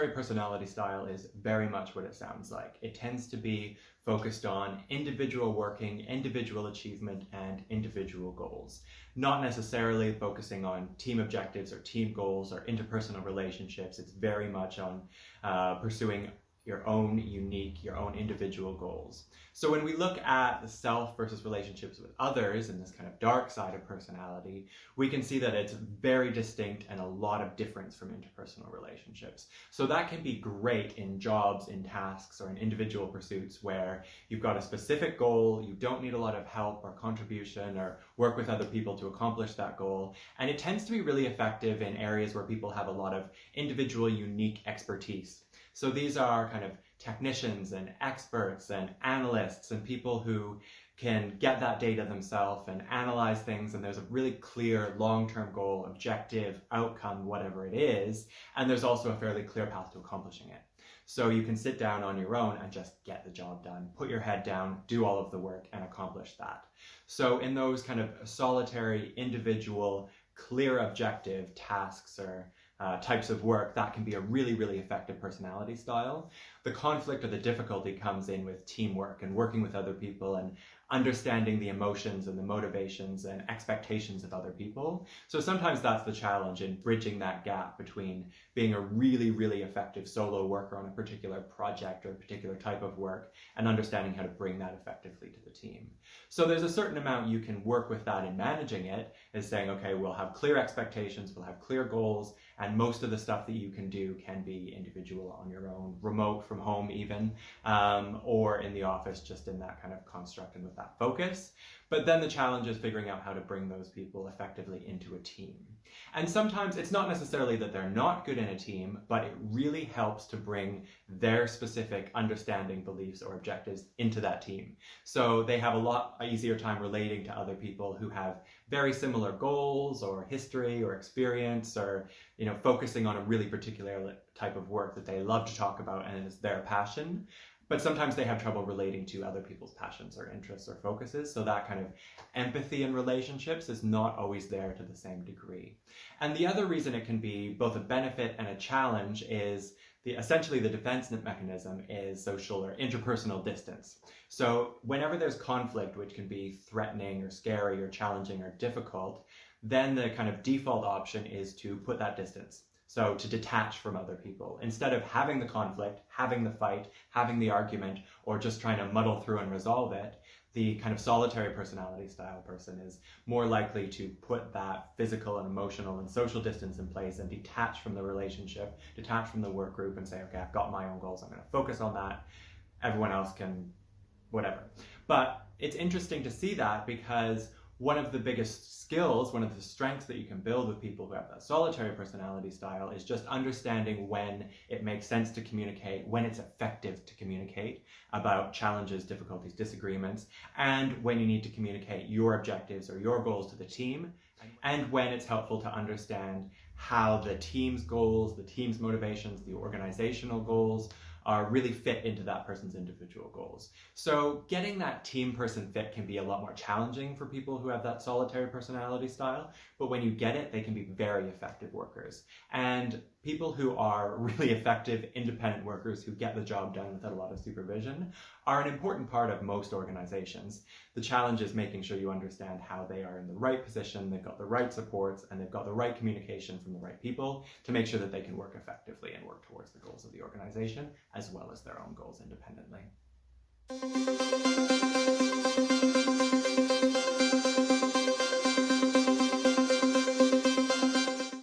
solitary personality style is very much what it sounds like. It tends to be focused on individual working, individual achievement, and individual goals. Not necessarily focusing on team objectives or team goals or interpersonal relationships. It's very much on pursuing your own unique, your own individual goals. So when we look at the self versus relationships with others and this kind of dark side of personality, we can see that it's very distinct and a lot of difference from interpersonal relationships. So that can be great in jobs, in tasks, or in individual pursuits where you've got a specific goal, you don't need a lot of help or contribution or work with other people to accomplish that goal. And it tends to be really effective in areas where people have a lot of individual, unique expertise. So these are kind of technicians and experts and analysts and people who can get that data themselves and analyze things, and there's a really clear long-term goal, objective, outcome, whatever it is, and there's also a fairly clear path to accomplishing it. So you can sit down on your own and just get the job done, put your head down, do all of the work, and accomplish that. So in those kind of solitary, individual, clear objective tasks or types of work, that can be a really, really effective personality style. The conflict or the difficulty comes in with teamwork and working with other people and understanding the emotions and the motivations and expectations of other people. So sometimes that's the challenge in bridging that gap between being a really, really effective solo worker on a particular project or a particular type of work and understanding how to bring that effectively to the team. So there's a certain amount you can work with that in managing it, is saying, okay, we'll have clear expectations, we'll have clear goals, and most of the stuff that you can do can be individual on your own, remote from home even, or in the office, just in that kind of construct and with that focus. But then the challenge is figuring out how to bring those people effectively into a team. And sometimes it's not necessarily that they're not good in a team, but it really helps to bring their specific understanding, beliefs, or objectives into that team. So they have a lot easier time relating to other people who have very similar goals or history or experience, or focusing on a really particular type of work that they love to talk about and is their passion. But sometimes they have trouble relating to other people's passions or interests or focuses. So that kind of empathy in relationships is not always there to the same degree. And the other reason it can be both a benefit and a challenge is essentially the defense mechanism is social or interpersonal distance. So whenever there's conflict, which can be threatening or scary or challenging or difficult, then the kind of default option is to put that distance. So to detach from other people. Instead of having the conflict, having the fight, having the argument, or just trying to muddle through and resolve it, the kind of solitary personality style person is more likely to put that physical and emotional and social distance in place and detach from the relationship, detach from the work group and say, okay, I've got my own goals, I'm going to focus on that. Everyone else can whatever. But it's interesting to see that because one of the biggest skills, one of the strengths that you can build with people who have that solitary personality style is just understanding when it makes sense to communicate, when it's effective to communicate about challenges, difficulties, disagreements, and when you need to communicate your objectives or your goals to the team, and when it's helpful to understand how the team's goals, the team's motivations, the organizational goals really fit into that person's individual goals. So getting that team person fit can be a lot more challenging for people who have that solitary personality style, but when you get it, they can be very effective workers. And people who are really effective independent workers who get the job done without a lot of supervision are an important part of most organizations. The challenge is making sure you understand how they are in the right position, they've got the right supports, and they've got the right communication from the right people to make sure that they can work effectively and work towards the goals of the organization as well as their own goals independently.